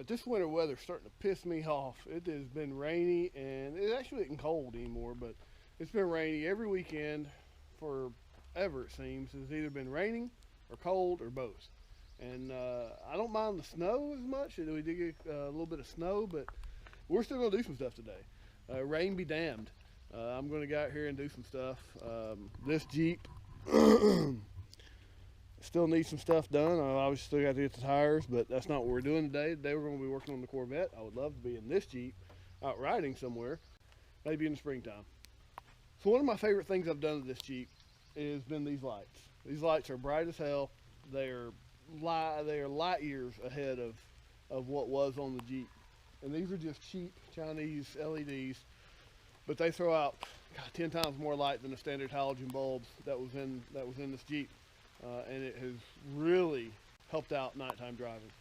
This winter weather's starting to piss me off. It has been rainy, and it actually isn't cold anymore, but it's been rainy every weekend forever, it seems. It's either been raining or cold or both. And I don't mind the snow as much. We did get a little bit of snow, but we're still going to do some stuff today. Rain be damned. I'm going to go out here and do some stuff. This Jeep still needs some stuff done. I obviously still got to get the tires, but that's not what we're doing today. Today we're going to be working on the Corvette. I would love to be in this Jeep out riding somewhere, maybe in the springtime. So one of my favorite things I've done to this Jeep has been these lights. These lights are bright as hell. They are light years ahead of what was on the Jeep. And these are just cheap Chinese LEDs, but they throw out 10 times more light than the standard halogen bulbs that was in this Jeep. And it has really helped out nighttime driving.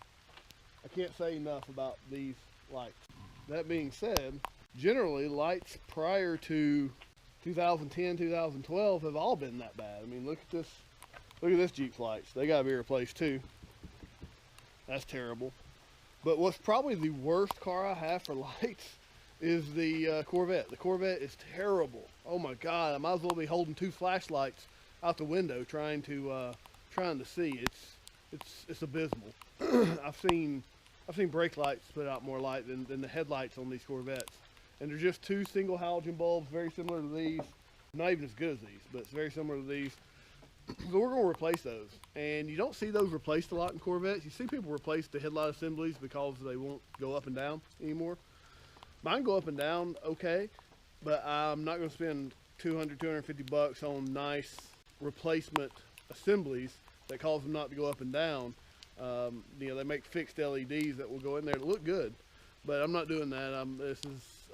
I can't say enough about these lights. That being said, generally lights prior to 2010, 2012 have all been that bad. I mean, look at this Jeep's lights. They gotta be replaced too. That's terrible. But what's probably the worst car I have for lights is the Corvette. The Corvette is terrible. Oh my God, I might as well be holding two flashlights out the window trying to see. It's abysmal. I've seen brake lights put out more light than the headlights on these Corvettes. And they're just two single halogen bulbs, very similar to these. Not even as good as these, but it's very similar to these. So we're going to replace those. And you don't see those replaced a lot in Corvettes. You see people replace the headlight assemblies because they won't go up and down anymore. Mine go up and down okay, but I'm not going to spend $200, $250 on nice replacement assemblies that cause them not to go up and down. They make fixed LEDs that will go in there to look good, but I'm not doing that.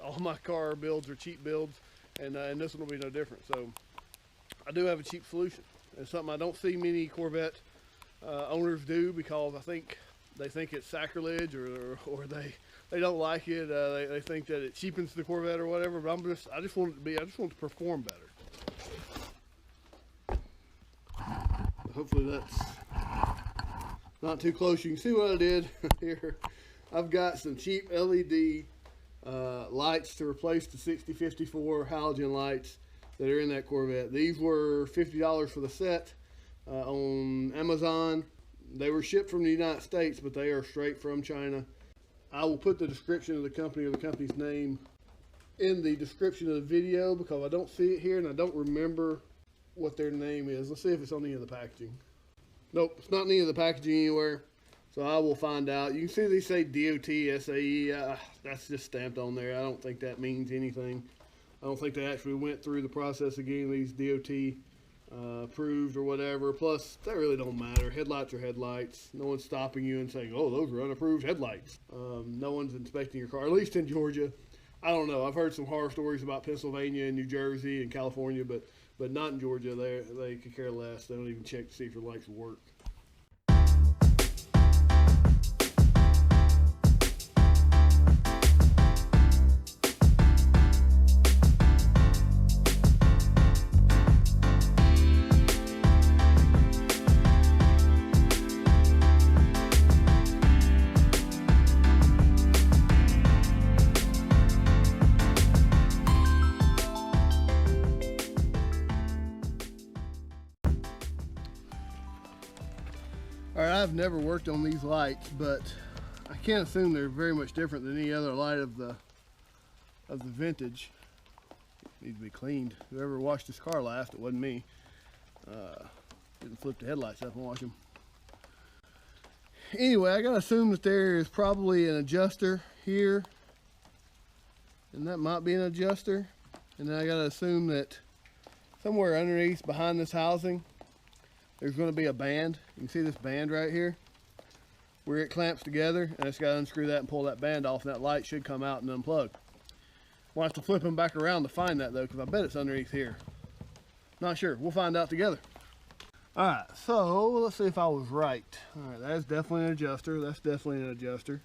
All my car builds are cheap builds, and this one will be no different. So I do have a cheap solution. It's something I don't see many Corvette owners do because I think they think it's sacrilege, or they don't like it. They think that it cheapens the Corvette or whatever. But I just want it to perform better. Hopefully that's not too close. You can see what I did here. I've got some cheap LED lights to replace the 6054 halogen lights that are in that Corvette. These were $50 for the set on Amazon. They were shipped from the United States, but they are straight from China. I will put the description of the company or the company's name in the description of the video because I don't see it here and I don't remember what their name is. Let's see if it's on any of the packaging. Nope, it's not in any of the packaging anywhere. So I will find out. You can see they say DOT, SAE. That's just stamped on there. I don't think that means anything. I don't think they actually went through the process of getting these DOT approved or whatever. Plus, that really don't matter. Headlights are headlights. No one's stopping you and saying, oh, those are unapproved headlights. No one's inspecting your car, at least in Georgia. I don't know. I've heard some horror stories about Pennsylvania and New Jersey and California, but not in Georgia. They could care less. They don't even check to see if your lights work. Alright, I've never worked on these lights, but I can't assume they're very much different than any other light of the vintage. Needs to be cleaned. Whoever washed this car last, it wasn't me. Didn't flip the headlights up and wash them. Anyway, I gotta assume that there is probably an adjuster here, and that might be an adjuster. And then I gotta assume that somewhere underneath behind this housing there's going to be a band. You can see this band right here where it clamps together, and it's got to unscrew that and pull that band off, and that light should come out and unplug. We'll have to flip them back around to find that though, because I bet it's underneath here. Not sure. We'll find out together. Alright, so let's see if I was right. Alright, that's definitely an adjuster. That's definitely an adjuster.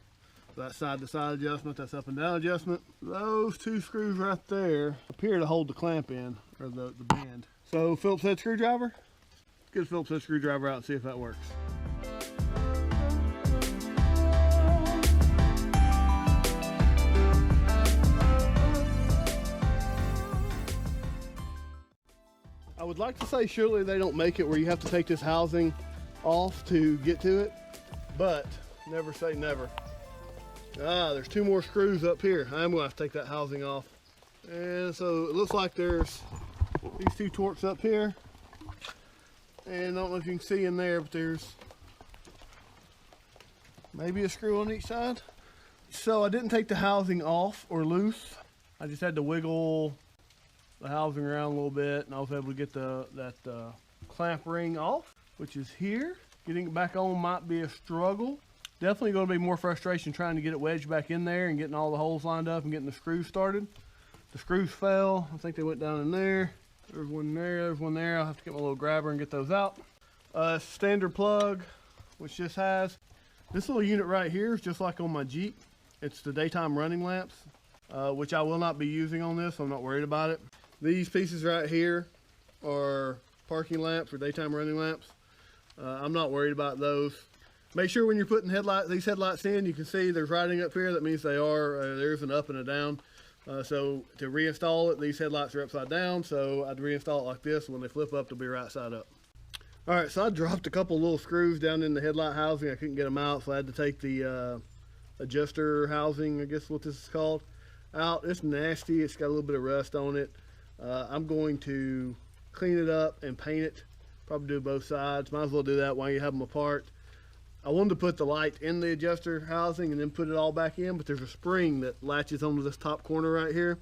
That side to side adjustment, that's up and down adjustment. Those two screws right there appear to hold the clamp in, or the band. So Phillips head screwdriver. Get a Phillips head screwdriver out and see if that works. I'd like to say surely they don't make it where you have to take this housing off to get to it, but never say never. There's 2 more screws up here. I'm gonna have to take that housing off. And so it looks like there's these 2 Torx up here. And I don't know if you can see in there, but there's maybe a screw on each side. So I didn't take the housing off or loose. I just had to wiggle the housing around a little bit, and I was able to get that clamp ring off, which is here. Getting it back on might be a struggle. Definitely going to be more frustration trying to get it wedged back in there and getting all the holes lined up and getting the screws started. The screws fell. I think they went down in there. There's one there, there's one there. I'll have to get my little grabber and get those out. Standard plug, which just has this little unit right here is just like on my Jeep. It's the daytime running lamps, which I will not be using on this, so I'm not worried about it. These pieces right here are parking lamps or daytime running lamps. I'm not worried about those. Make sure when you're putting these headlights in, you can see there's writing up here. That means they are, there's an up and a down. So to reinstall it, these headlights are upside down. So I'd reinstall it like this. When they flip up, they'll be right side up. All right, so I dropped a couple little screws down in the headlight housing. I couldn't get them out, so I had to take the adjuster housing, I guess what this is called, out. It's nasty. It's got a little bit of rust on it. I'm going to clean it up and paint it. Probably do both sides. Might as well do that while you have them apart. I wanted to put the light in the adjuster housing and then put it all back in, but there's a spring that latches onto this top corner right here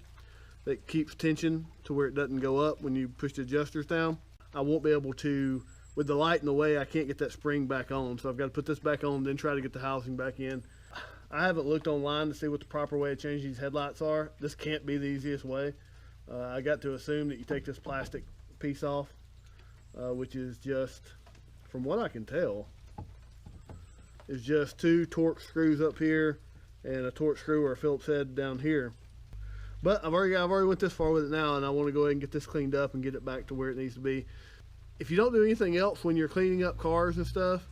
that keeps tension to where it doesn't go up when you push the adjusters down. I won't be able to, with the light in the way, I can't get that spring back on, so I've got to put this back on, then try to get the housing back in. I haven't looked online to see what the proper way of changing these headlights are. This can't be the easiest way. I got to assume that you take this plastic piece off, which is just, from what I can tell, is just 2 Torx screws up here and a Torx screw or a Phillips head down here. But I've already went this far with it now, and I want to go ahead and get this cleaned up and get it back to where it needs to be. If you don't do anything else when you're cleaning up cars and stuff,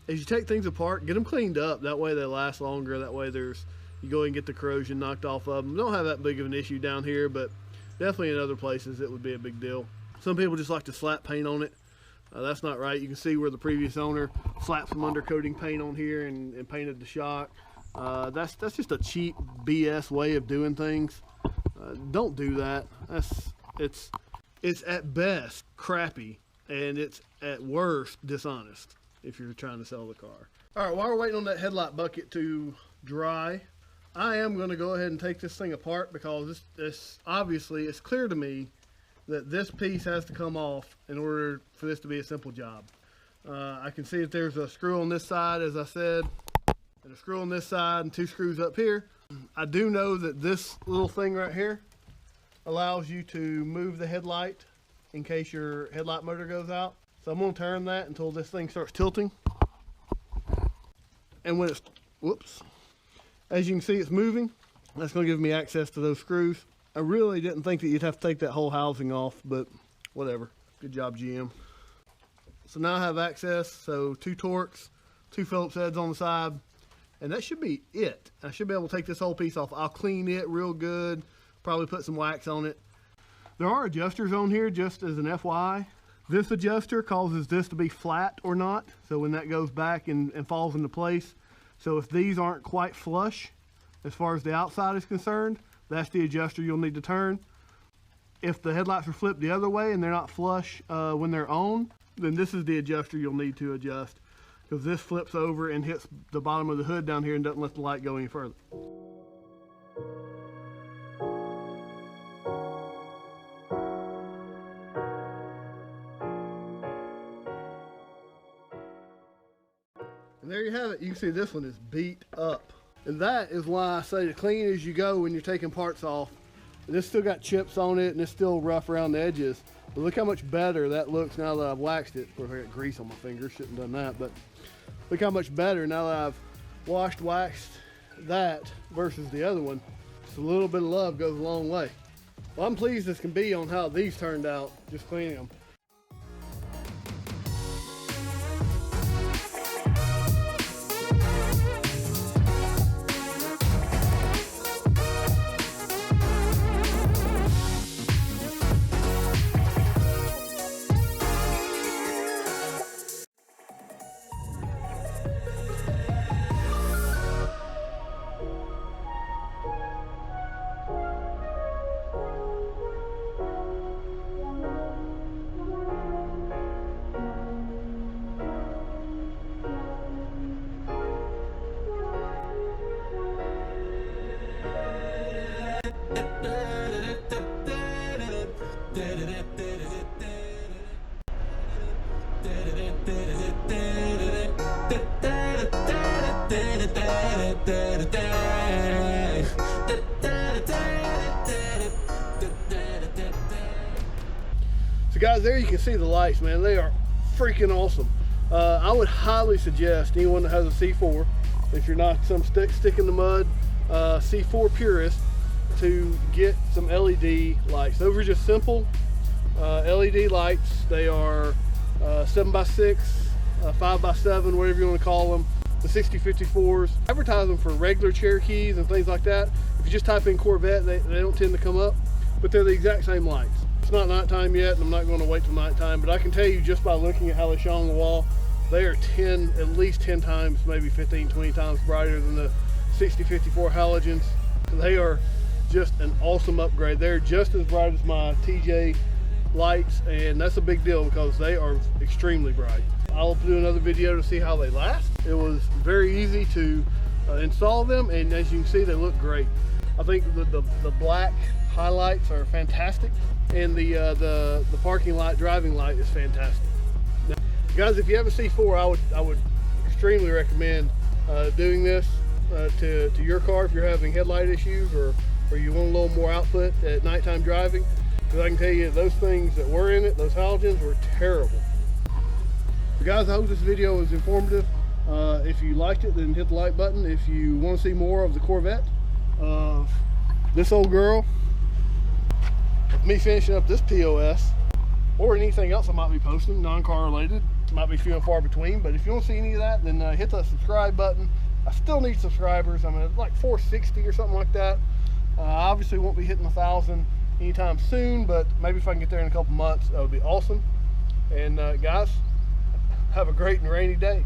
as you take things apart, get them cleaned up. That way they last longer. That way you go ahead and get the corrosion knocked off of them. Don't have that big of an issue down here, but definitely in other places it would be a big deal. Some people just like to slap paint on it. That's not right. You can see where the previous owner slapped some undercoating paint on here and painted the shock. That's just a cheap BS way of doing things. Don't do that. It's at best crappy, and it's at worst dishonest if you're trying to sell the car. All right, while we're waiting on that headlight bucket to dry, I am going to go ahead and take this thing apart, because this obviously, it's clear to me that this piece has to come off in order for this to be a simple job. I can see that there's a screw on this side, as I said, and a screw on this side and 2 screws up here. I do know that this little thing right here allows you to move the headlight in case your headlight motor goes out. So I'm going to turn that until this thing starts tilting. And when it's, whoops, as you can see, it's moving. That's going to give me access to those screws. I really didn't think that you'd have to take that whole housing off, but whatever. Good job, GM. So now I have access. So 2 Torx, 2 Phillips heads on the side, and that should be it. I should be able to take this whole piece off. I'll clean it real good, probably put some wax on it. There are adjusters on here, just as an FYI. This adjuster causes this to be flat or not, so when that goes back and falls into place. So if these aren't quite flush as far as the outside is concerned, that's the adjuster you'll need to turn. If the headlights are flipped the other way and they're not flush when they're on, then this is the adjuster you'll need to adjust, because this flips over and hits the bottom of the hood down here and doesn't let the light go any further. And there you have it. You can see this one is beat up. And that is why I say to clean as you go when you're taking parts off. And it's still got chips on it, and it's still rough around the edges. But look how much better that looks now that I've waxed it. Of course, I got grease on my fingers, shouldn't have done that. But look how much better now that I've waxed that versus the other one. Just a little bit of love goes a long way. Well, I'm pleased as can be on how these turned out, just cleaning them. Guys, there you can see the lights, man. They are freaking awesome. I would highly suggest anyone that has a C4, if you're not some stick in the mud C4 purist, to get some LED lights. Those are just simple LED lights. They are 7x6, 5x7, whatever you want to call them. The 6054s. Advertise them for regular Cherokees and things like that. If you just type in Corvette, they don't tend to come up, but they're the exact same lights. It's not nighttime yet, and I'm not going to wait till nighttime, but I can tell you just by looking at how they shine on the wall, they are at least 10 times, maybe 15, 20 times brighter than the 6054 halogens. They are just an awesome upgrade. They're just as bright as my TJ lights, and that's a big deal because they are extremely bright. I'll do another video to see how they last. It was very easy to install them, and as you can see, they look great. I think the black highlights are fantastic, and the parking light, driving light is fantastic. Now, guys, if you have a C4, I would extremely recommend doing this to your car if you're having headlight issues or you want a little more output at nighttime driving. Because I can tell you those things that were in it, those halogens, were terrible. So guys, I hope this video was informative. If you liked it, then hit the like button. If you want to see more of the Corvette, this old girl, me finishing up this POS, or anything else I might be posting, non-car related, might be few and far between, but if you want to see any of that, then hit the subscribe button. I still need subscribers. I'm at like 460 or something like that. I obviously won't be hitting 1,000 anytime soon, but maybe if I can get there in a couple months, that would be awesome. And guys, have a great and rainy day.